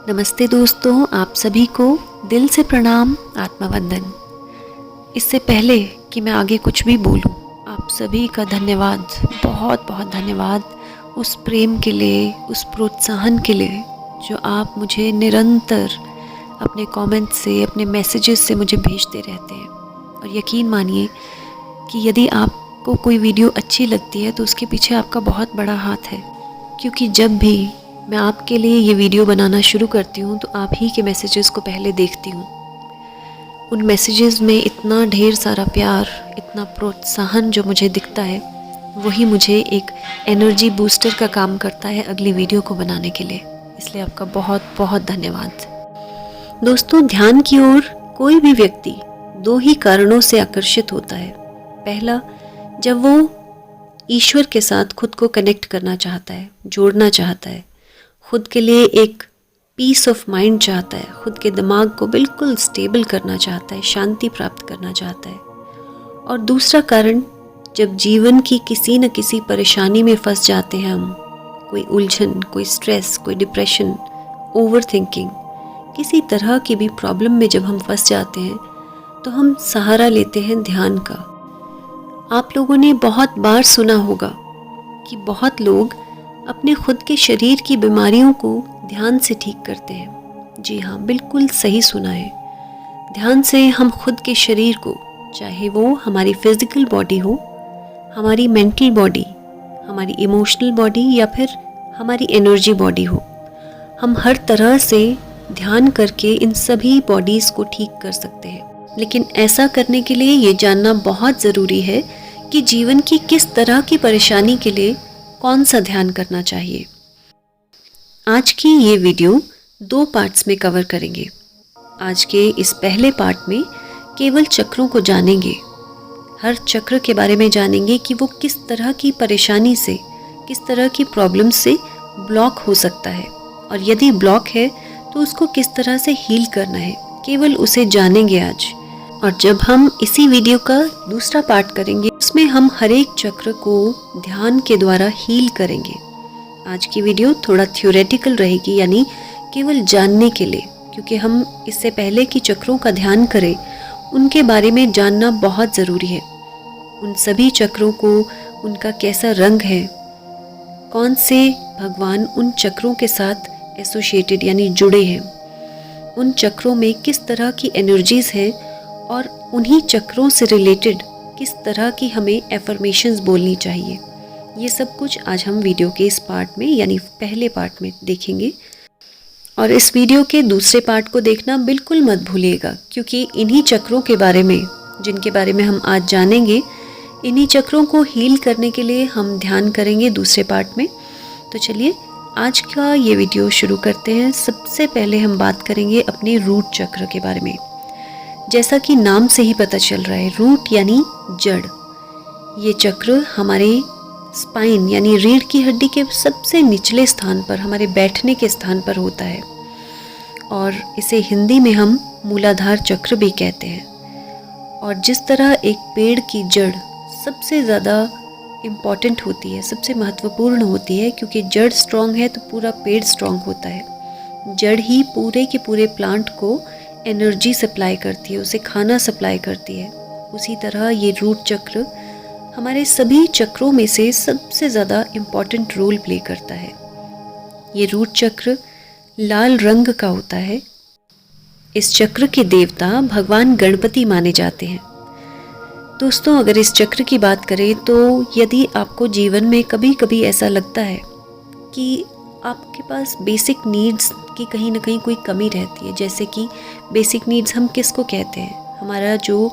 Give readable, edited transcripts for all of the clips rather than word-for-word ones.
नमस्ते दोस्तों, आप सभी को दिल से प्रणाम, आत्मवंदन। इससे पहले कि मैं आगे कुछ भी बोलूं, आप सभी का धन्यवाद, बहुत बहुत धन्यवाद उस प्रेम के लिए, उस प्रोत्साहन के लिए जो आप मुझे निरंतर अपने कमेंट से, अपने मैसेजेस से मुझे भेजते रहते हैं। और यकीन मानिए कि यदि आपको कोई वीडियो अच्छी लगती है तो उसके पीछे आपका बहुत बड़ा हाथ है, क्योंकि जब भी मैं आपके लिए ये वीडियो बनाना शुरू करती हूँ तो आप ही के मैसेजेस को पहले देखती हूँ। उन मैसेजेस में इतना ढेर सारा प्यार, इतना प्रोत्साहन जो मुझे दिखता है, वही मुझे एक एनर्जी बूस्टर का काम करता है अगली वीडियो को बनाने के लिए। इसलिए आपका बहुत बहुत धन्यवाद। दोस्तों, ध्यान की ओर कोई भी व्यक्ति दो ही कारणों से आकर्षित होता है। पहला, जब वो ईश्वर के साथ खुद को कनेक्ट करना चाहता है, जोड़ना चाहता है, खुद के लिए एक पीस ऑफ माइंड चाहता है, खुद के दिमाग को बिल्कुल स्टेबल करना चाहता है, शांति प्राप्त करना चाहता है। और दूसरा कारण, जब जीवन की किसी न किसी परेशानी में फंस जाते हैं हम, कोई उलझन, कोई स्ट्रेस, कोई डिप्रेशन, ओवर थिंकिंग, किसी तरह की भी प्रॉब्लम में जब हम फंस जाते हैं तो हम सहारा लेते हैं ध्यान का। आप लोगों ने बहुत बार सुना होगा कि बहुत लोग अपने खुद के शरीर की बीमारियों को ध्यान से ठीक करते हैं। जी हाँ, बिल्कुल सही सुना है। ध्यान से हम खुद के शरीर को, चाहे वो हमारी फिजिकल बॉडी हो, हमारी मेंटल बॉडी, हमारी इमोशनल बॉडी या फिर हमारी एनर्जी बॉडी हो, हम हर तरह से ध्यान करके इन सभी बॉडीज़ को ठीक कर सकते हैं। लेकिन ऐसा करने के लिए ये जानना बहुत ज़रूरी है कि जीवन की किस तरह की परेशानी के लिए कौन सा ध्यान करना चाहिए। आज की ये वीडियो 2 पार्ट्स में कवर करेंगे। आज के इस पहले पार्ट में केवल चक्रों को जानेंगे, हर चक्र के बारे में जानेंगे कि वो किस तरह की परेशानी से, किस तरह की प्रॉब्लम से ब्लॉक हो सकता है, और यदि ब्लॉक है तो उसको किस तरह से हील करना है, केवल उसे जानेंगे आज। और जब हम इसी वीडियो का दूसरा पार्ट करेंगे, उसमें हम हर एक चक्र को ध्यान के द्वारा हील करेंगे। आज की वीडियो थोड़ा थ्योरेटिकल रहेगी, यानी केवल जानने के लिए, क्योंकि हम इससे पहले कि चक्रों का ध्यान करें उनके बारे में जानना बहुत ज़रूरी है। उन सभी चक्रों को, उनका कैसा रंग है, कौन से भगवान उन चक्रों के साथ एसोसिएटेड यानी जुड़े हैं, उन चक्रों में किस तरह की एनर्जीज़ हैं, और उन्हीं चक्रों से रिलेटेड किस तरह की हमें एफर्मेशंस बोलनी चाहिए। ये सब कुछ आज हम वीडियो के इस पार्ट में, यानी पहले पार्ट में देखेंगे। और इस वीडियो के दूसरे पार्ट को देखना बिल्कुल मत भूलिएगा, क्योंकि इन्हीं चक्रों के बारे में, जिनके बारे में हम आज जानेंगे, इन्हीं चक्रों को हील करने के लिए हम ध्यान करेंगे दूसरे पार्ट में। तो चलिए आज का ये वीडियो शुरू करते हैं। सबसे पहले हम बात करेंगे अपने रूट चक्र के बारे में। जैसा कि नाम से ही पता चल रहा है, रूट यानी जड़। ये चक्र हमारे स्पाइन यानी रीढ़ की हड्डी के सबसे निचले स्थान पर, हमारे बैठने के स्थान पर होता है, और इसे हिंदी में हम मूलाधार चक्र भी कहते हैं। और जिस तरह एक पेड़ की जड़ सबसे ज़्यादा इम्पॉर्टेंट होती है, सबसे महत्वपूर्ण होती है, क्योंकि जड़ स्ट्रांग है तो पूरा पेड़ स्ट्रांग होता है। जड़ ही पूरे के पूरे प्लांट को एनर्जी सप्लाई करती है, उसे खाना सप्लाई करती है। उसी तरह ये रूट चक्र हमारे सभी चक्रों में से सबसे ज़्यादा इम्पॉर्टेंट रोल प्ले करता है। ये रूट चक्र लाल रंग का होता है। इस चक्र के देवता भगवान गणपति माने जाते हैं। दोस्तों, अगर इस चक्र की बात करें तो यदि आपको जीवन में कभी कभी ऐसा लगता है कि आपके पास बेसिक नीड्स की कहीं ना कहीं कोई कमी रहती है, जैसे कि बेसिक नीड्स हम किसको कहते हैं, हमारा जो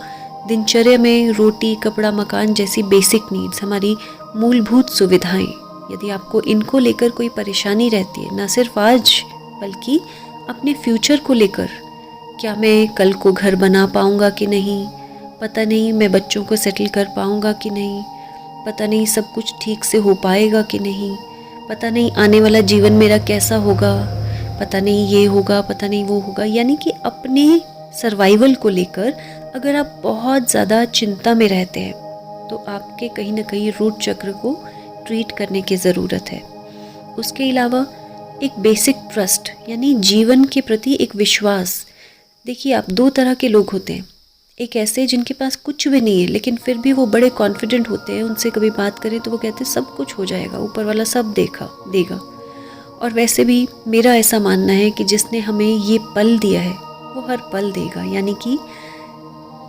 दिनचर्या में रोटी, कपड़ा, मकान जैसी बेसिक नीड्स, हमारी मूलभूत सुविधाएं, यदि आपको इनको लेकर कोई परेशानी रहती है, ना सिर्फ आज बल्कि अपने फ्यूचर को लेकर, क्या मैं कल को घर बना पाऊंगा कि नहीं, पता नहीं मैं बच्चों को सेटल कर पाऊंगा कि नहीं, पता नहीं सब कुछ ठीक से हो पाएगा कि नहीं, पता नहीं आने वाला जीवन मेरा कैसा होगा, पता नहीं ये होगा, पता नहीं वो होगा, यानी कि अपने सर्वाइवल को लेकर अगर आप बहुत ज़्यादा चिंता में रहते हैं तो आपके कहीं ना कहीं रूट चक्र को ट्रीट करने की ज़रूरत है। उसके अलावा एक बेसिक ट्रस्ट यानी जीवन के प्रति एक विश्वास। देखिए, आप दो तरह के लोग होते हैं। एक ऐसे जिनके पास कुछ भी नहीं है लेकिन फिर भी वो बड़े कॉन्फिडेंट होते हैं, उनसे कभी बात करें तो वो कहते हैं सब कुछ हो जाएगा, ऊपर वाला सब देगा। और वैसे भी मेरा ऐसा मानना है कि जिसने हमें ये पल दिया है वो हर पल देगा, यानी कि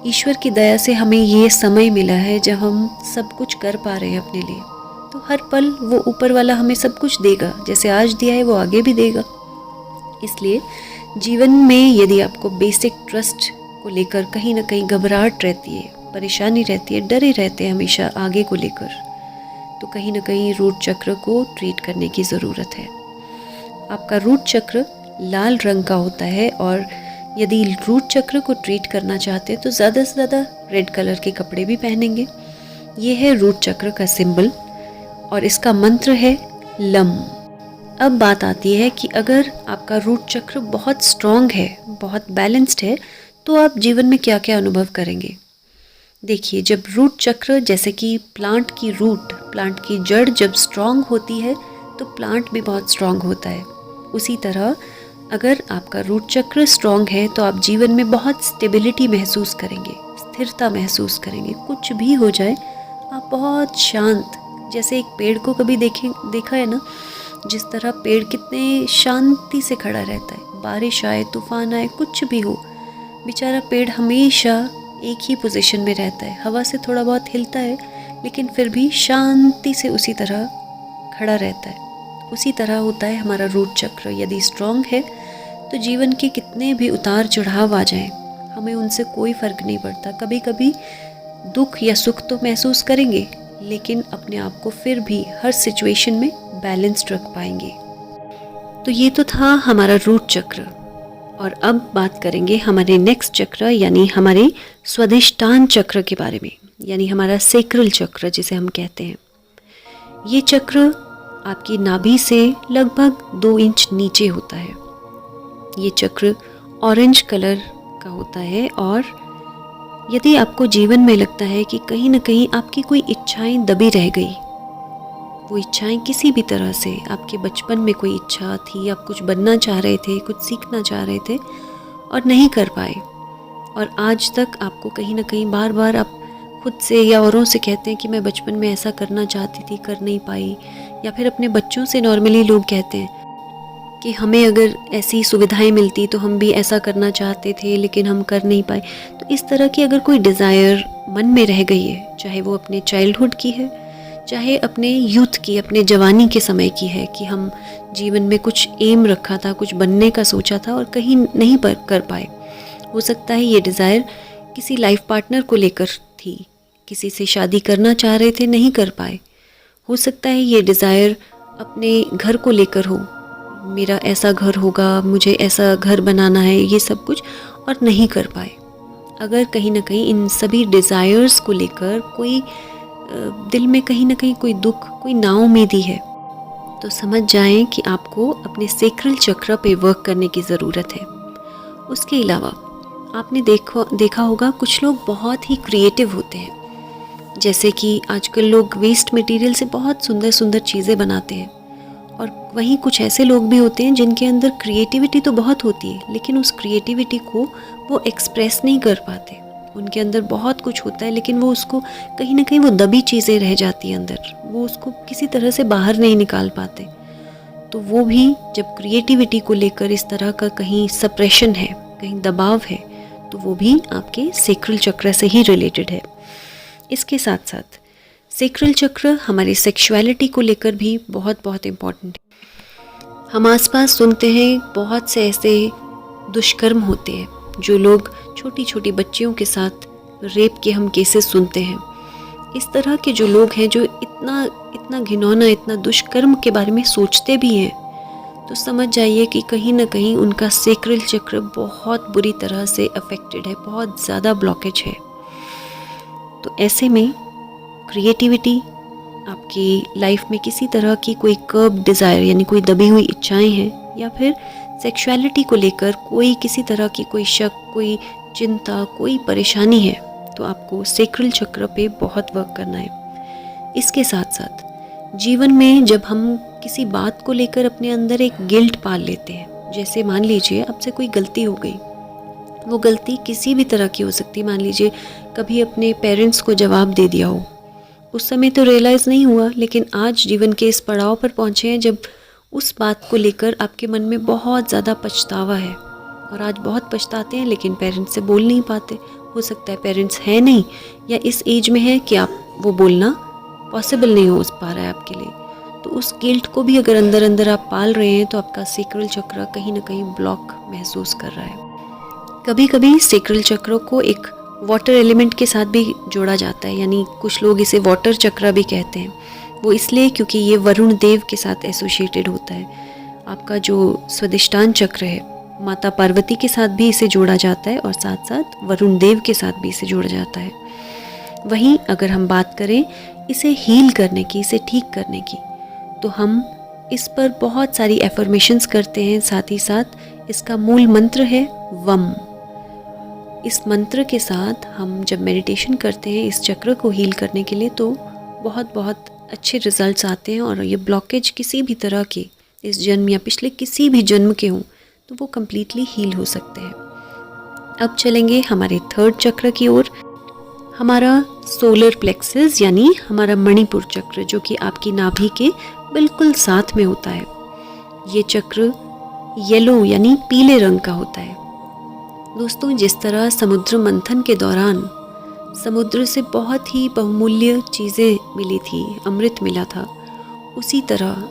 ईश्वर की दया से हमें ये समय मिला है जब हम सब कुछ कर पा रहे हैं अपने लिए, तो हर पल वो ऊपर वाला हमें सब कुछ देगा। जैसे आज दिया है वो आगे भी देगा। इसलिए जीवन में यदि आपको बेसिक ट्रस्ट को लेकर कहीं ना कहीं घबराहट रहती है, परेशानी रहती है, डरे रहते हैं हमेशा आगे को लेकर, तो कहीं ना कहीं रूट चक्र को ट्रीट करने की ज़रूरत है। आपका रूट चक्र लाल रंग का होता है और यदि रूट चक्र को ट्रीट करना चाहते हैं तो ज़्यादा से ज़्यादा रेड कलर के कपड़े भी पहनेंगे। ये है रूट चक्र का सिंबल और इसका मंत्र है लम। अब बात आती है कि अगर आपका रूट चक्र बहुत स्ट्रॉन्ग है, बहुत बैलेंस्ड है, तो आप जीवन में क्या क्या अनुभव करेंगे। देखिए, जब रूट चक्र जैसे कि प्लांट की रूट, प्लांट की जड़ जब स्ट्रॉन्ग होती है तो प्लांट भी बहुत स्ट्रॉन्ग होता है। उसी तरह अगर आपका रूट चक्र स्ट्रॉन्ग है तो आप जीवन में बहुत स्टेबिलिटी महसूस करेंगे, स्थिरता महसूस करेंगे। कुछ भी हो जाए आप बहुत शांत, जैसे एक पेड़ को कभी देखा है ना, जिस तरह पेड़ कितने शांति से खड़ा रहता है, बारिश आए, तूफान आए, कुछ भी हो, बेचारा पेड़ हमेशा एक ही पोजीशन में रहता है। हवा से थोड़ा बहुत हिलता है लेकिन फिर भी शांति से उसी तरह खड़ा रहता है। उसी तरह होता है हमारा रूट चक्र। यदि स्ट्रॉन्ग है तो जीवन के कितने भी उतार चढ़ाव आ जाएं, हमें उनसे कोई फ़र्क नहीं पड़ता। कभी कभी दुख या सुख तो महसूस करेंगे लेकिन अपने आप को फिर भी हर सिचुएशन में बैलेंस्ड रख पाएंगे। तो ये तो था हमारा रूट चक्र। और अब बात करेंगे हमारे नेक्स्ट चक्र यानी हमारे स्वादिष्टान चक्र के बारे में, यानी हमारा सेक्रल चक्र जिसे हम कहते हैं। ये चक्र आपकी नाभि से लगभग 2 इंच नीचे होता है। ये चक्र ऑरेंज कलर का होता है और यदि आपको जीवन में लगता है कि कहीं ना कहीं आपकी कोई इच्छाएं दबी रह गई, वो इच्छाएं किसी भी तरह से, आपके बचपन में कोई इच्छा थी, आप कुछ बनना चाह रहे थे, कुछ सीखना चाह रहे थे और नहीं कर पाए, और आज तक आपको कहीं ना कहीं बार बार आप खुद से या औरों से कहते हैं कि मैं बचपन में ऐसा करना चाहती थी, कर नहीं पाई, या फिर अपने बच्चों से नॉर्मली लोग कहते हैं कि हमें अगर ऐसी सुविधाएं मिलती तो हम भी ऐसा करना चाहते थे लेकिन हम कर नहीं पाए। तो इस तरह की अगर कोई डिज़ायर मन में रह गई है, चाहे वो अपने चाइल्डहुड की है, चाहे अपने यूथ की, अपने जवानी के समय की है, कि हम जीवन में कुछ एम रखा था, कुछ बनने का सोचा था और कहीं नहीं कर पाए। हो सकता है ये डिज़ायर किसी लाइफ पार्टनर को लेकर थी, किसी से शादी करना चाह रहे थे, नहीं कर पाए। हो सकता है ये डिज़ायर अपने घर को लेकर हो, मेरा ऐसा घर होगा, मुझे ऐसा घर बनाना है, ये सब कुछ, और नहीं कर पाए। अगर कहीं ना कहीं इन सभी डिज़ायर्स को लेकर कोई दिल में कहीं ना कहीं कोई दुख, कोई नाउम्मीदी है, तो समझ जाएं कि आपको अपने सेक्रल चक्र पे वर्क करने की ज़रूरत है। उसके अलावा आपने देखा होगा कुछ लोग बहुत ही क्रिएटिव होते हैं, जैसे कि आजकल लोग वेस्ट मटेरियल से बहुत सुंदर सुंदर चीज़ें बनाते हैं, और वहीं कुछ ऐसे लोग भी होते हैं जिनके अंदर क्रिएटिविटी तो बहुत होती है लेकिन उस क्रिएटिविटी को वो एक्सप्रेस नहीं कर पाते। उनके अंदर बहुत कुछ होता है लेकिन वो उसको कहीं ना कहीं वो दबी चीज़ें रह जाती हैं अंदर, वो उसको किसी तरह से बाहर नहीं निकाल पाते। तो वो भी जब क्रिएटिविटी को लेकर इस तरह का कहीं सप्रेशन है, कहीं दबाव है, तो वो भी आपके सेक्रल चक्र से ही रिलेटेड है। इसके साथ साथ सेक्रल चक्र हमारी सेक्सुअलिटी को लेकर भी बहुत बहुत इम्पॉर्टेंट है। हम आसपास सुनते हैं बहुत से ऐसे दुष्कर्म होते हैं, जो लोग छोटी छोटी बच्चियों के साथ रेप के हम केसेस सुनते हैं। इस तरह के जो लोग हैं जो इतना घिनौना, इतना दुष्कर्म के बारे में सोचते भी हैं, तो समझ जाइए कि कहीं ना कहीं उनका सेक्रल चक्र बहुत बुरी तरह से अफेक्टेड है, बहुत ज़्यादा ब्लॉकेज है। तो ऐसे में क्रिएटिविटी, आपकी लाइफ में किसी तरह की कोई कर्ब डिज़ायर यानी कोई दबी हुई इच्छाएं हैं, या फिर सेक्सुअलिटी को लेकर कोई किसी तरह की कोई शक, कोई चिंता, कोई परेशानी है, तो आपको सेक्रल चक्र पे बहुत वर्क करना है। इसके साथ साथ जीवन में जब हम किसी बात को लेकर अपने अंदर एक गिल्ट पाल लेते हैं। जैसे मान लीजिए आपसे कोई गलती हो गई, वो गलती किसी भी तरह की हो सकती है। मान लीजिए कभी अपने पेरेंट्स को जवाब दे दिया हो, उस समय तो रियलाइज़ नहीं हुआ, लेकिन आज जीवन के इस पड़ाव पर पहुँचे हैं जब उस बात को लेकर आपके मन में बहुत ज़्यादा पछतावा है और आज बहुत पछताते हैं, लेकिन पेरेंट्स से बोल नहीं पाते। हो सकता है पेरेंट्स हैं नहीं या इस एज में है कि आप वो बोलना पॉसिबल नहीं हो पा रहा है आपके लिए। तो उस गिल्ट को भी अगर अंदर अंदर आप पाल रहे हैं तो आपका सेक्रल चक्र कहीं ना कहीं ब्लॉक महसूस कर रहा है। कभी कभी सेक्रल चक्र को एक वाटर एलिमेंट के साथ भी जोड़ा जाता है, यानी कुछ लोग इसे वाटर चक्र भी कहते हैं। वो इसलिए क्योंकि ये वरुण देव के साथ एसोसिएटेड होता है। आपका जो स्वादिष्टान चक्र है, माता पार्वती के साथ भी इसे जोड़ा जाता है और साथ साथ वरुण देव के साथ भी इसे जोड़ा जाता है। वहीं अगर हम बात करें इसे हील करने की, इसे ठीक करने की, तो हम इस पर बहुत सारी एफर्मेशंस करते हैं। साथ ही साथ इसका मूल मंत्र है वम। इस मंत्र के साथ हम जब मेडिटेशन करते हैं इस चक्र को हील करने के लिए, तो बहुत बहुत अच्छे रिजल्ट्स आते हैं और ये ब्लॉकेज किसी भी तरह के, इस जन्म या पिछले किसी भी जन्म के हों, तो वो कम्प्लीटली हील हो सकते हैं। अब चलेंगे हमारे थर्ड चक्र की ओर, हमारा सोलर प्लेक्सस यानी हमारा मणिपुर चक्र, जो कि आपकी नाभि के बिल्कुल साथ में होता है। ये चक्र येलो यानी पीले रंग का होता है। दोस्तों, जिस तरह समुद्र मंथन के दौरान समुद्र से बहुत ही बहुमूल्य चीज़ें मिली थी, अमृत मिला था, उसी तरह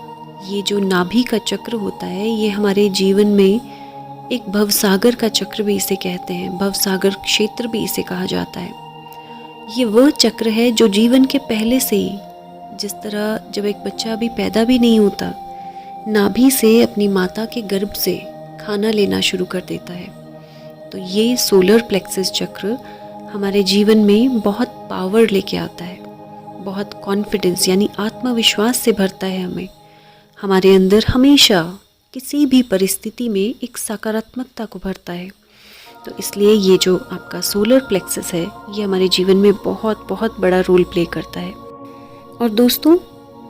ये जो नाभि का चक्र होता है ये हमारे जीवन में एक भवसागर का चक्र भी इसे कहते हैं, भवसागर क्षेत्र भी इसे कहा जाता है। ये वह चक्र है जो जीवन के पहले से ही, जिस तरह जब एक बच्चा अभी पैदा भी नहीं होता, नाभि से अपनी माता के गर्भ से खाना लेना शुरू कर देता है, तो ये सोलर प्लेक्सस चक्र हमारे जीवन में बहुत पावर लेके आता है, बहुत कॉन्फिडेंस यानी आत्मविश्वास से भरता है हमें। हमारे अंदर हमेशा किसी भी परिस्थिति में एक सकारात्मकता को भरता है। तो इसलिए ये जो आपका सोलर प्लेक्सस है ये हमारे जीवन में बहुत बहुत बड़ा रोल प्ले करता है। और दोस्तों,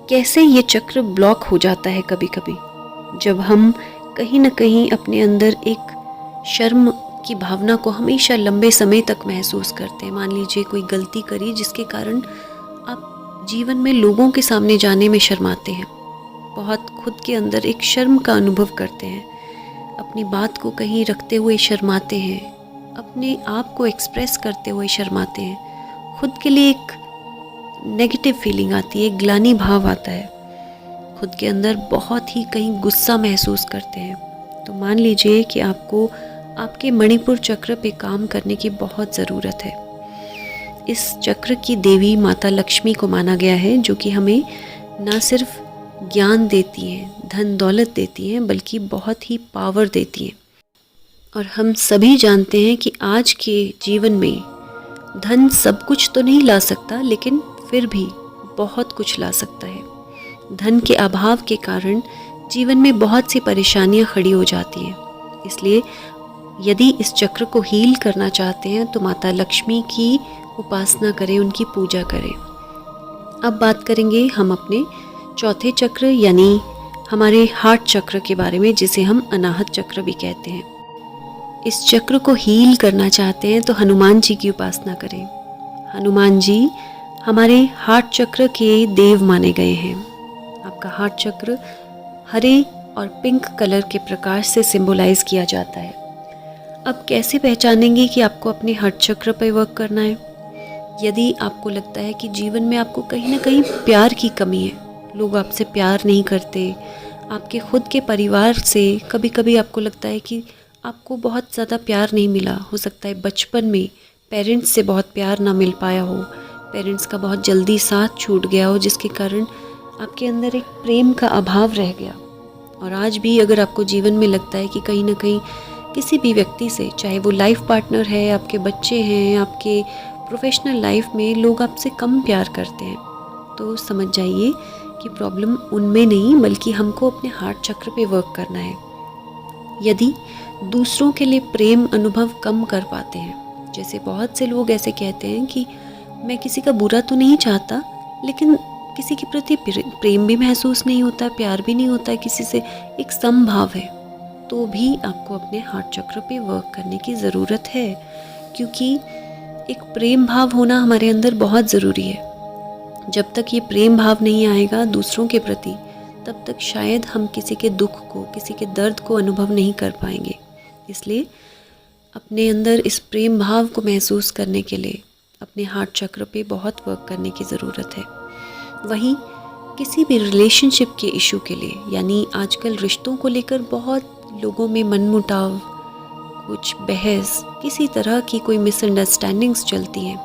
कैसे ये चक्र ब्लॉक हो जाता है कभी कभी, जब हम कहीं ना कहीं अपने अंदर एक शर्म की भावना को हमेशा लंबे समय तक महसूस करते हैं। मान लीजिए कोई गलती करी जिसके कारण आप जीवन में लोगों के सामने जाने में शर्माते हैं, बहुत खुद के अंदर एक शर्म का अनुभव करते हैं, अपनी बात को कहीं रखते हुए शर्माते हैं, अपने आप को एक्सप्रेस करते हुए शर्माते हैं, खुद के लिए एक नेगेटिव फीलिंग आती है, एक ग्लानि भाव आता है, खुद के अंदर बहुत ही कहीं गुस्सा महसूस करते हैं। तो मान लीजिए कि आपको आपके मणिपुर चक्र पे काम करने की बहुत ज़रूरत है। इस चक्र की देवी माता लक्ष्मी को माना गया है, जो कि हमें ना सिर्फ ज्ञान देती हैं, धन दौलत देती हैं, बल्कि बहुत ही पावर देती हैं। और हम सभी जानते हैं कि आज के जीवन में धन सब कुछ तो नहीं ला सकता, लेकिन फिर भी बहुत कुछ ला सकता है। धन के अभाव के कारण जीवन में बहुत सी परेशानियां खड़ी हो जाती हैं। इसलिए यदि इस चक्र को हील करना चाहते हैं तो माता लक्ष्मी की उपासना करें, उनकी पूजा करें। अब बात करेंगे हम अपने चौथे चक्र यानी हमारे हार्ट चक्र के बारे में, जिसे हम अनाहत चक्र भी कहते हैं। इस चक्र को हील करना चाहते हैं तो हनुमान जी की उपासना करें। हनुमान जी हमारे हार्ट चक्र के देव माने गए हैं। आपका हार्ट चक्र हरे और पिंक कलर के प्रकाश से सिंबलाइज किया जाता है। अब कैसे पहचानेंगे कि आपको अपने हार्ट चक्र पर वर्क करना है? यदि आपको लगता है कि जीवन में आपको कहीं ना कहीं प्यार की कमी है, लोग आपसे प्यार नहीं करते, आपके खुद के परिवार से कभी कभी आपको लगता है कि आपको बहुत ज़्यादा प्यार नहीं मिला, हो सकता है बचपन में पेरेंट्स से बहुत प्यार ना मिल पाया हो, पेरेंट्स का बहुत जल्दी साथ छूट गया हो, जिसके कारण आपके अंदर एक प्रेम का अभाव रह गया। और आज भी अगर आपको जीवन में लगता है कि कहीं ना कहीं किसी भी व्यक्ति से, चाहे वो लाइफ पार्टनर है, आपके बच्चे हैं, आपके प्रोफेशनल लाइफ में लोग आपसे कम प्यार करते हैं, तो समझ जाइए कि प्रॉब्लम उनमें नहीं बल्कि हमको अपने हार्ट चक्र पे वर्क करना है। यदि दूसरों के लिए प्रेम अनुभव कम कर पाते हैं, जैसे बहुत से लोग ऐसे कहते हैं कि मैं किसी का बुरा तो नहीं चाहता, लेकिन किसी के प्रति प्रेम भी महसूस नहीं होता, प्यार भी नहीं होता है किसी से, एक समभाव है, तो भी आपको अपने हार्ट चक्र पे वर्क करने की ज़रूरत है, क्योंकि एक प्रेम भाव होना हमारे अंदर बहुत ज़रूरी है। जब तक ये प्रेम भाव नहीं आएगा दूसरों के प्रति, तब तक शायद हम किसी के दुख को, किसी के दर्द को अनुभव नहीं कर पाएंगे। इसलिए अपने अंदर इस प्रेम भाव को महसूस करने के लिए अपने हार्ट चक्र पे बहुत वर्क करने की ज़रूरत है। वहीं किसी भी रिलेशनशिप के इशू के लिए, यानी आजकल रिश्तों को लेकर बहुत लोगों में मनमुटाव, कुछ बहस, किसी तरह की कोई मिसअंडरस्टैंडिंग्स चलती हैं,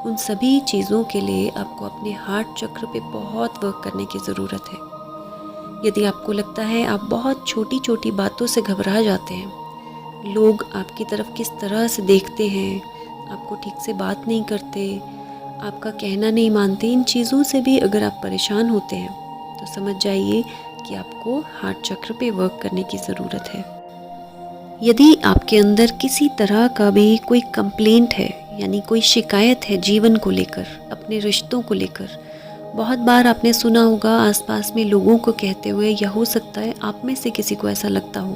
उन सभी चीज़ों के लिए आपको अपने हार्ट चक्र पे बहुत वर्क करने की ज़रूरत है। यदि आपको लगता है आप बहुत छोटी छोटी बातों से घबरा जाते हैं, लोग आपकी तरफ किस तरह से देखते हैं, आपको ठीक से बात नहीं करते, आपका कहना नहीं मानते, इन चीज़ों से भी अगर आप परेशान होते हैं तो समझ जाइए कि आपको हार्ट चक्र पे वर्क करने की ज़रूरत है। यदि आपके अंदर किसी तरह का भी कोई कंप्लेंट है, यानी कोई शिकायत है जीवन को लेकर, अपने रिश्तों को लेकर, बहुत बार आपने सुना होगा आसपास में लोगों को कहते हुए, या हो सकता है आप में से किसी को ऐसा लगता हो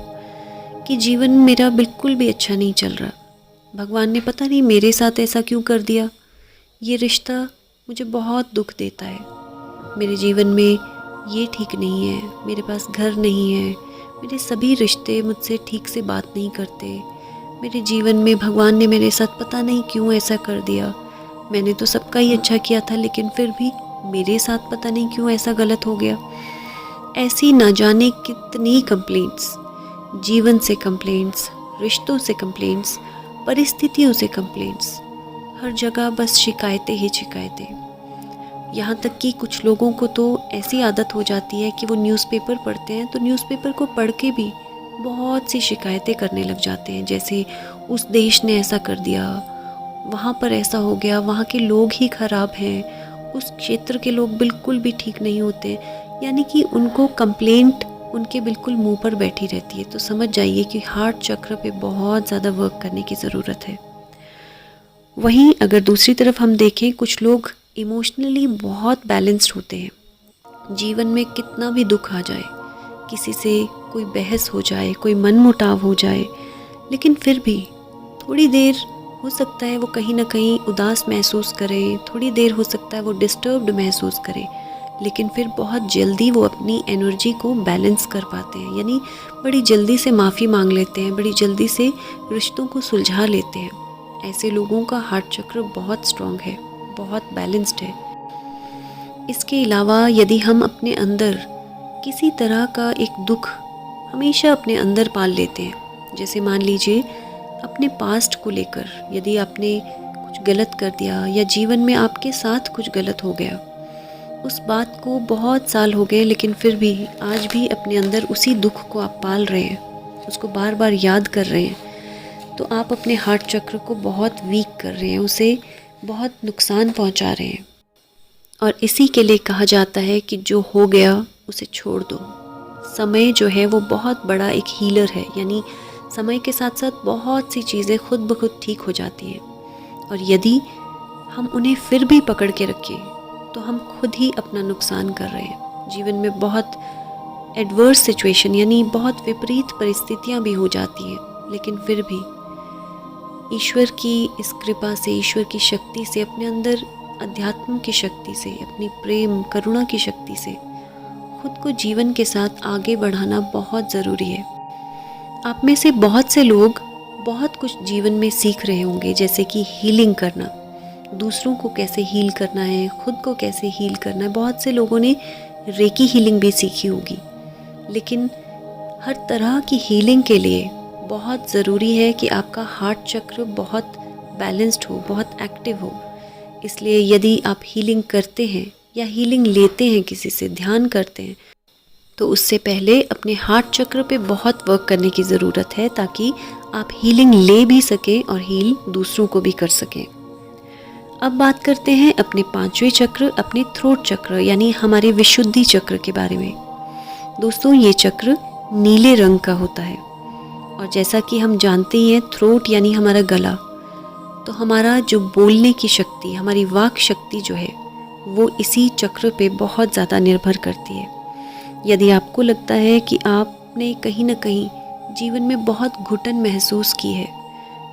कि जीवन मेरा बिल्कुल भी अच्छा नहीं चल रहा, भगवान ने पता नहीं मेरे साथ ऐसा क्यों कर दिया, ये रिश्ता मुझे बहुत दुख देता है, मेरे जीवन में ये ठीक नहीं है, मेरे पास घर नहीं है, मेरे सभी रिश्ते मुझसे ठीक से बात नहीं करते, मेरे जीवन में भगवान ने मेरे साथ पता नहीं क्यों ऐसा कर दिया, मैंने तो सबका ही अच्छा किया था लेकिन फिर भी मेरे साथ पता नहीं क्यों ऐसा गलत हो गया। ऐसी ना जाने कितनी कंप्लेंट्स, जीवन से कंप्लेंट्स, रिश्तों से कंप्लेंट्स, परिस्थितियों से कंप्लेंट्स, हर जगह बस शिकायतें ही शिकायतें। यहाँ तक कि कुछ लोगों को तो ऐसी आदत हो जाती है कि वो न्यूज़पेपर पढ़ते हैं तो न्यूज़पेपर को पढ़ के भी बहुत सी शिकायतें करने लग जाते हैं, जैसे उस देश ने ऐसा कर दिया, वहाँ पर ऐसा हो गया, वहाँ के लोग ही ख़राब हैं, उस क्षेत्र के लोग बिल्कुल भी ठीक नहीं होते, यानी कि उनको कंप्लेंट उनके बिल्कुल मुंह पर बैठी रहती है। तो समझ जाइए कि हार्ट चक्र पे बहुत ज़्यादा वर्क करने की ज़रूरत है। वहीं अगर दूसरी तरफ हम देखें, कुछ लोग इमोशनली बहुत बैलेंस्ड होते हैं। जीवन में कितना भी दुख आ जाए, किसी से कोई बहस हो जाए, कोई मनमुटाव हो जाए, लेकिन फिर भी थोड़ी देर हो सकता है वो कहीं ना कहीं उदास महसूस करें, थोड़ी देर हो सकता है वो डिस्टर्ब्ड महसूस करें, लेकिन फिर बहुत जल्दी वो अपनी एनर्जी को बैलेंस कर पाते हैं, यानी बड़ी जल्दी से माफ़ी मांग लेते हैं, बड़ी जल्दी से रिश्तों को सुलझा लेते हैं। ऐसे लोगों का हार्ट चक्र बहुत स्ट्रॉन्ग है, बहुत बैलेंस्ड है। इसके अलावा यदि हम अपने अंदर किसी तरह का एक दुख हमेशा अपने अंदर पाल लेते हैं, जैसे मान लीजिए अपने पास्ट को लेकर यदि आपने कुछ गलत कर दिया या जीवन में आपके साथ कुछ गलत हो गया, उस बात को बहुत साल हो गए लेकिन फिर भी आज भी अपने अंदर उसी दुख को आप पाल रहे हैं, उसको बार बार याद कर रहे हैं, तो आप अपने हार्ट चक्र को बहुत वीक कर रहे हैं, उसे बहुत नुकसान पहुंचा रहे हैं। और इसी के लिए कहा जाता है कि जो हो गया उसे छोड़ दो। समय जो है वो बहुत बड़ा एक हीलर है, यानी समय के साथ साथ बहुत सी चीज़ें खुद ब खुद ठीक हो जाती हैं, और यदि हम उन्हें फिर भी पकड़ के रखें तो हम खुद ही अपना नुकसान कर रहे हैं। जीवन में बहुत एडवर्स सिचुएशन, यानी बहुत विपरीत परिस्थितियाँ भी हो जाती हैं, लेकिन फिर भी ईश्वर की इस कृपा से, ईश्वर की शक्ति से, अपने अंदर अध्यात्म की शक्ति से, अपनी प्रेम करुणा की शक्ति से खुद को जीवन के साथ आगे बढ़ाना बहुत ज़रूरी है। आप में से बहुत से लोग बहुत कुछ जीवन में सीख रहे होंगे, जैसे कि हीलिंग करना, दूसरों को कैसे हील करना है, खुद को कैसे हील करना है। बहुत से लोगों ने रेकी हीलिंग भी सीखी होगी, लेकिन हर तरह की हीलिंग के लिए बहुत ज़रूरी है कि आपका हार्ट चक्र बहुत बैलेंस्ड हो, बहुत एक्टिव हो। इसलिए यदि आप हीलिंग करते हैं या हीलिंग लेते हैं, किसी से ध्यान करते हैं, तो उससे पहले अपने हार्ट चक्र पे बहुत वर्क करने की ज़रूरत है, ताकि आप हीलिंग ले भी सकें और हील दूसरों को भी कर सकें। अब बात करते हैं अपने पांचवें चक्र, अपने थ्रोट चक्र, यानी हमारे विशुद्धि चक्र के बारे में। दोस्तों, ये चक्र नीले रंग का होता है, और जैसा कि हम जानते ही हैं, थ्रोट यानी हमारा गला, तो हमारा जो बोलने की शक्ति, हमारी वाक शक्ति जो है वो इसी चक्र पे बहुत ज़्यादा निर्भर करती है। यदि आपको लगता है कि आपने कहीं ना कहीं जीवन में बहुत घुटन महसूस की है,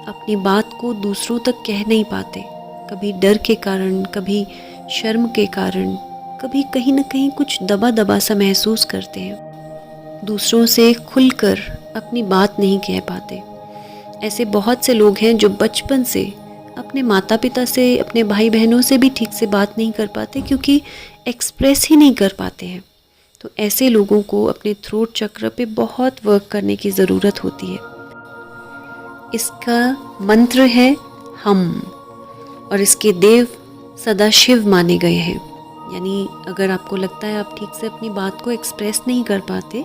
अपनी बात को दूसरों तक कह नहीं पाते, कभी डर के कारण, कभी शर्म के कारण, कभी कहीं ना कहीं कुछ दबा दबा सा महसूस करते हैं, दूसरों से खुलकर अपनी बात नहीं कह पाते। ऐसे बहुत से लोग हैं जो बचपन से अपने माता पिता से, अपने भाई बहनों से भी ठीक से बात नहीं कर पाते, क्योंकि एक्सप्रेस ही नहीं कर पाते हैं। तो ऐसे लोगों को अपने थ्रोट चक्र पे बहुत वर्क करने की ज़रूरत होती है। इसका मंत्र है हम, और इसके देव सदाशिव माने गए हैं। यानी अगर आपको लगता है आप ठीक से अपनी बात को एक्सप्रेस नहीं कर पाते,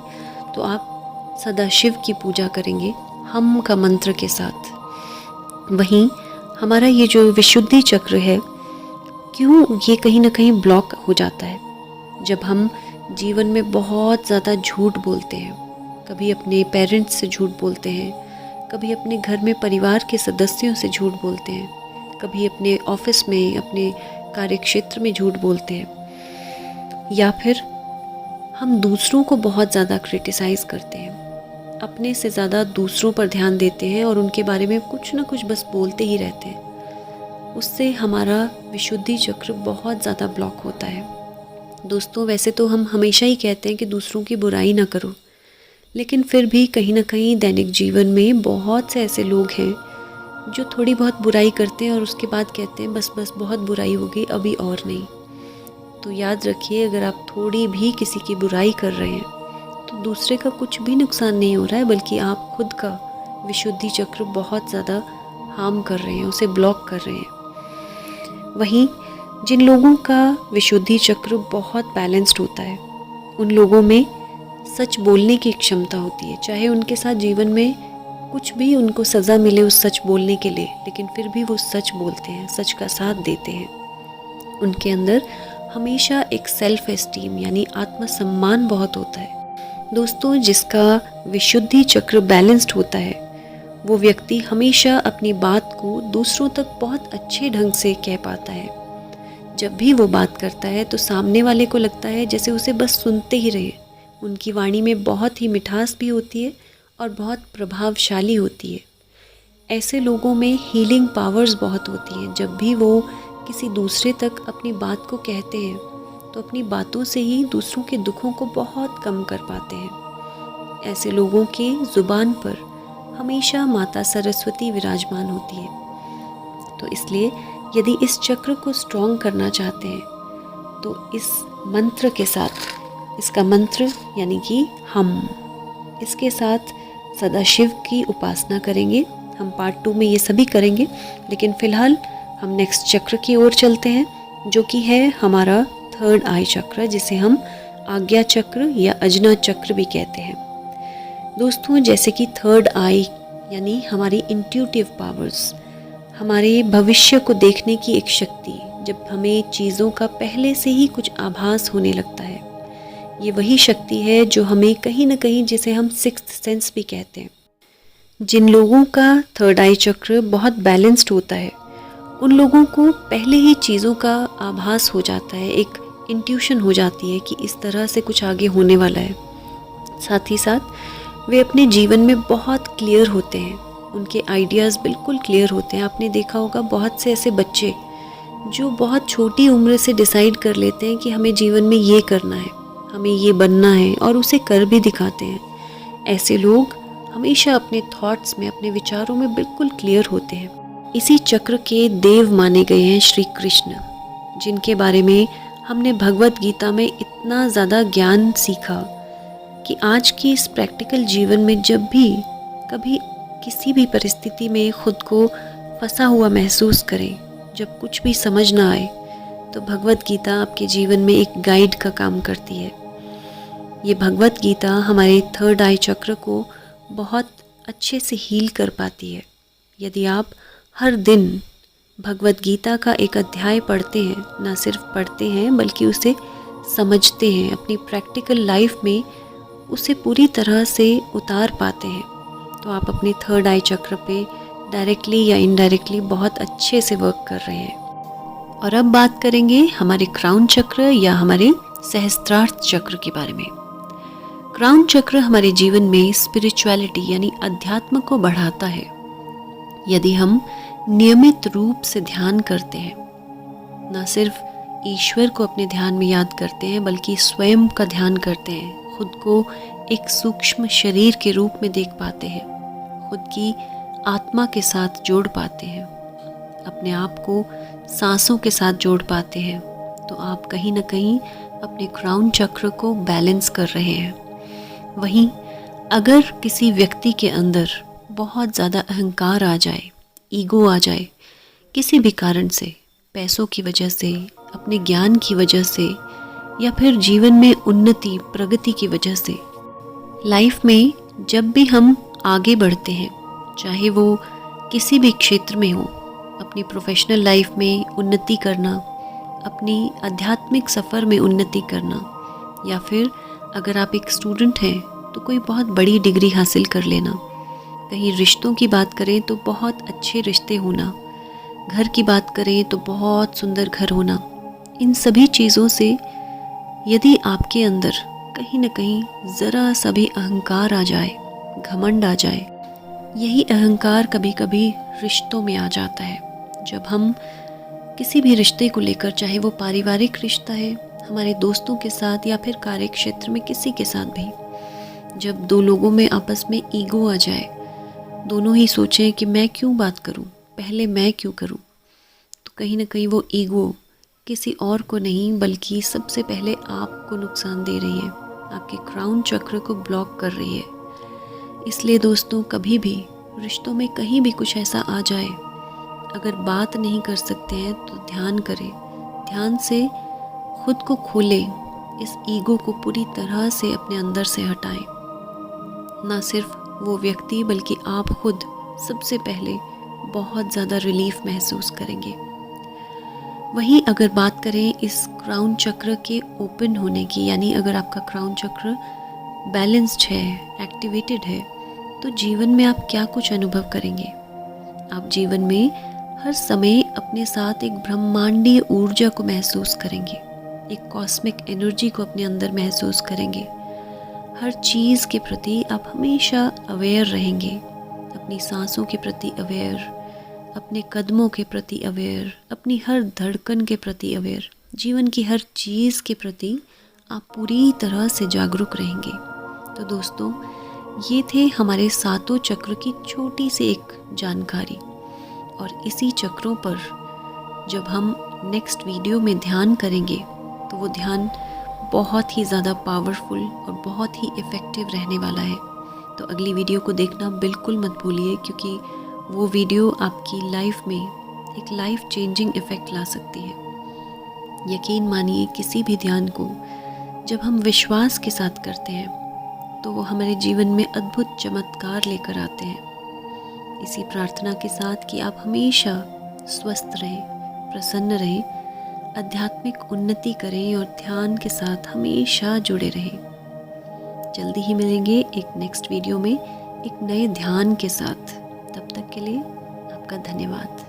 तो आप सदाशिव की पूजा करेंगे हम का मंत्र के साथ। वहीं हमारा ये जो विशुद्धि चक्र है, क्यों ये कहीं ना कहीं ब्लॉक हो जाता है, जब हम जीवन में बहुत ज़्यादा झूठ बोलते हैं। कभी अपने पेरेंट्स से झूठ बोलते हैं, कभी अपने घर में परिवार के सदस्यों से झूठ बोलते हैं, कभी अपने ऑफिस में, अपने कार्यक्षेत्र में झूठ बोलते हैं, या फिर हम दूसरों को बहुत ज़्यादा क्रिटिसाइज़ करते हैं, अपने से ज़्यादा दूसरों पर ध्यान देते हैं और उनके बारे में कुछ ना कुछ बस बोलते ही रहते हैं। उससे हमारा विशुद्धि चक्र बहुत ज़्यादा ब्लॉक होता है। दोस्तों, वैसे तो हम हमेशा ही कहते हैं कि दूसरों की बुराई ना करो, लेकिन फिर भी कहीं ना कहीं दैनिक जीवन में बहुत से ऐसे लोग हैं जो थोड़ी बहुत बुराई करते हैं और उसके बाद कहते हैं बस बस बहुत बुराई हो गई, अभी और नहीं। तो याद रखिए, अगर आप थोड़ी भी किसी की बुराई कर रहे हैं तो दूसरे का कुछ भी नुकसान नहीं हो रहा है, बल्कि आप खुद का विशुद्धि चक्र बहुत ज़्यादा हार्म कर रहे हैं, उसे ब्लॉक कर रहे हैं। वहीं जिन लोगों का विशुद्धि चक्र बहुत बैलेंस्ड होता है, उन लोगों में सच बोलने की क्षमता होती है। चाहे उनके साथ जीवन में कुछ भी उनको सज़ा मिले उस सच बोलने के लिए, लेकिन फिर भी वो सच बोलते हैं, सच का साथ देते हैं। उनके अंदर हमेशा एक सेल्फ एस्टीम यानी आत्मसम्मान बहुत होता है। दोस्तों, जिसका विशुद्धि चक्र बैलेंस्ड होता है, वो व्यक्ति हमेशा अपनी बात को दूसरों तक बहुत अच्छे ढंग से कह पाता है। जब भी वो बात करता है तो सामने वाले को लगता है जैसे उसे बस सुनते ही रहे। उनकी वाणी में बहुत ही मिठास भी होती है और बहुत प्रभावशाली होती है। ऐसे लोगों में हीलिंग पावर्स बहुत होती हैं। जब भी वो किसी दूसरे तक अपनी बात को कहते हैं तो अपनी बातों से ही दूसरों के दुखों को बहुत कम कर पाते हैं। ऐसे लोगों के ज़ुबान पर हमेशा माता सरस्वती विराजमान होती है। तो इसलिए यदि इस चक्र को स्ट्रॉन्ग करना चाहते हैं तो इस मंत्र के साथ, इसका मंत्र यानी कि हम, इसके साथ सदाशिव की उपासना करेंगे। हम पार्ट 2 में ये सभी करेंगे, लेकिन फ़िलहाल हम नेक्स्ट चक्र की ओर चलते हैं, जो कि है हमारा थर्ड आई चक्र, जिसे हम आज्ञा चक्र या अजना चक्र भी कहते हैं। दोस्तों, जैसे कि थर्ड आई यानी हमारी इंट्यूटिव पावर्स, हमारे भविष्य को देखने की एक शक्ति, जब हमें चीज़ों का पहले से ही कुछ आभास होने लगता है, ये वही शक्ति है जो हमें कहीं ना कहीं, जिसे हम सिक्स्थ सेंस भी कहते हैं। जिन लोगों का थर्ड आई चक्र बहुत बैलेंस्ड होता है, उन लोगों को पहले ही चीज़ों का आभास हो जाता है, एक इंट्यूशन हो जाती है कि इस तरह से कुछ आगे होने वाला है। साथ ही साथ वे अपने जीवन में बहुत क्लियर होते हैं, उनके आइडियाज़ बिल्कुल क्लियर होते हैं। आपने देखा होगा बहुत से ऐसे बच्चे जो बहुत छोटी उम्र से डिसाइड कर लेते हैं कि हमें जीवन में ये करना है, हमें ये बनना है, और उसे कर भी दिखाते हैं। ऐसे लोग हमेशा अपने थॉट्स में, अपने विचारों में बिल्कुल क्लियर होते हैं। इसी चक्र के देव माने गए हैं श्री कृष्ण, जिनके बारे में हमने भगवत गीता में इतना ज़्यादा ज्ञान सीखा कि आज की इस प्रैक्टिकल जीवन में जब भी कभी किसी भी परिस्थिति में खुद को फंसा हुआ महसूस करें, जब कुछ भी समझ ना आए, तो भगवत गीता आपके जीवन में एक गाइड का काम करती है। ये भगवत गीता हमारे थर्ड आई चक्र को बहुत अच्छे से हील कर पाती है। यदि आप हर दिन भगवत गीता का एक अध्याय पढ़ते हैं, ना सिर्फ पढ़ते हैं बल्कि उसे समझते हैं, अपनी प्रैक्टिकल लाइफ में उसे पूरी तरह से उतार पाते हैं, तो आप अपने थर्ड आई चक्र पे डायरेक्टली या इनडायरेक्टली बहुत अच्छे से वर्क कर रहे हैं। और अब बात करेंगे हमारे क्राउन चक्र या हमारे सहस्त्रार्थ चक्र के बारे में। क्राउन चक्र हमारे जीवन में स्पिरिचुअलिटी यानी अध्यात्म को बढ़ाता है। यदि हम नियमित रूप से ध्यान करते हैं, न सिर्फ ईश्वर को अपने ध्यान में याद करते हैं बल्कि स्वयं का ध्यान करते हैं, खुद को एक सूक्ष्म शरीर के रूप में देख पाते हैं, खुद की आत्मा के साथ जोड़ पाते हैं, अपने आप को सांसों के साथ जोड़ पाते हैं, तो आप कहीं ना कहीं अपने क्राउन चक्र को बैलेंस कर रहे हैं। वहीं अगर किसी व्यक्ति के अंदर बहुत ज़्यादा अहंकार आ जाए, ईगो आ जाए, किसी भी कारण से, पैसों की वजह से, अपने ज्ञान की वजह से या फिर जीवन में उन्नति प्रगति की वजह से, लाइफ में जब भी हम आगे बढ़ते हैं, चाहे वो किसी भी क्षेत्र में हो, अपनी प्रोफेशनल लाइफ में उन्नति करना, अपनी आध्यात्मिक सफ़र में उन्नति करना, या फिर अगर आप एक स्टूडेंट हैं तो कोई बहुत बड़ी डिग्री हासिल कर लेना, कहीं रिश्तों की बात करें तो बहुत अच्छे रिश्ते होना, घर की बात करें तो बहुत सुंदर घर होना, इन सभी चीज़ों से यदि आपके अंदर कहीं न कहीं ज़रा सा भी अहंकार आ जाए, घमंड आ जाए, यही अहंकार कभी कभी रिश्तों में आ जाता है। जब हम किसी भी रिश्ते को लेकर, चाहे वो पारिवारिक रिश्ता है, हमारे दोस्तों के साथ या फिर कार्य क्षेत्र में किसी के साथ भी, जब दो लोगों में आपस में ईगो आ जाए, दोनों ही सोचें कि मैं क्यों बात करूं, पहले मैं क्यों करूं, तो कहीं ना कहीं वो ईगो किसी और को नहीं बल्कि सबसे पहले आपको नुकसान दे रही है, आपके क्राउन चक्र को ब्लॉक कर रही है। इसलिए दोस्तों, कभी भी रिश्तों में कहीं भी कुछ ऐसा आ जाए, अगर बात नहीं कर सकते हैं तो ध्यान करें, ध्यान से खुद को खोलें, इस ईगो को पूरी तरह से अपने अंदर से हटाएं। ना सिर्फ वो व्यक्ति बल्कि आप खुद सबसे पहले बहुत ज़्यादा रिलीफ महसूस करेंगे। वहीं अगर बात करें इस क्राउन चक्र के ओपन होने की, यानी अगर आपका क्राउन चक्र बैलेंस्ड है, एक्टिवेटेड है, तो जीवन में आप क्या कुछ अनुभव करेंगे। आप जीवन में हर समय अपने साथ एक ब्रह्मांडीय ऊर्जा को महसूस करेंगे, एक कॉस्मिक एनर्जी को अपने अंदर महसूस करेंगे। हर चीज़ के प्रति आप हमेशा अवेयर रहेंगे, अपनी सांसों के प्रति अवेयर, अपने कदमों के प्रति अवेयर, अपनी हर धड़कन के प्रति अवेयर, जीवन की हर चीज़ के प्रति आप पूरी तरह से जागरूक रहेंगे। तो दोस्तों, ये थे हमारे सातों चक्र की छोटी सी एक जानकारी, और इसी चक्रों पर जब हम नेक्स्ट वीडियो में ध्यान करेंगे तो वो ध्यान बहुत ही ज़्यादा पावरफुल और बहुत ही इफ़ेक्टिव रहने वाला है। तो अगली वीडियो को देखना बिल्कुल मत भूलिए, क्योंकि वो वीडियो आपकी लाइफ में एक लाइफ चेंजिंग इफ़ेक्ट ला सकती है। यकीन मानिए, किसी भी ध्यान को जब हम विश्वास के साथ करते हैं तो वो हमारे जीवन में अद्भुत चमत्कार लेकर आते हैं। इसी प्रार्थना के साथ कि आप हमेशा स्वस्थ रहें, प्रसन्न रहें, आध्यात्मिक उन्नति करें और ध्यान के साथ हमेशा जुड़े रहें। जल्दी ही मिलेंगे एक नेक्स्ट वीडियो में एक नए ध्यान के साथ। तब तक के लिए आपका धन्यवाद।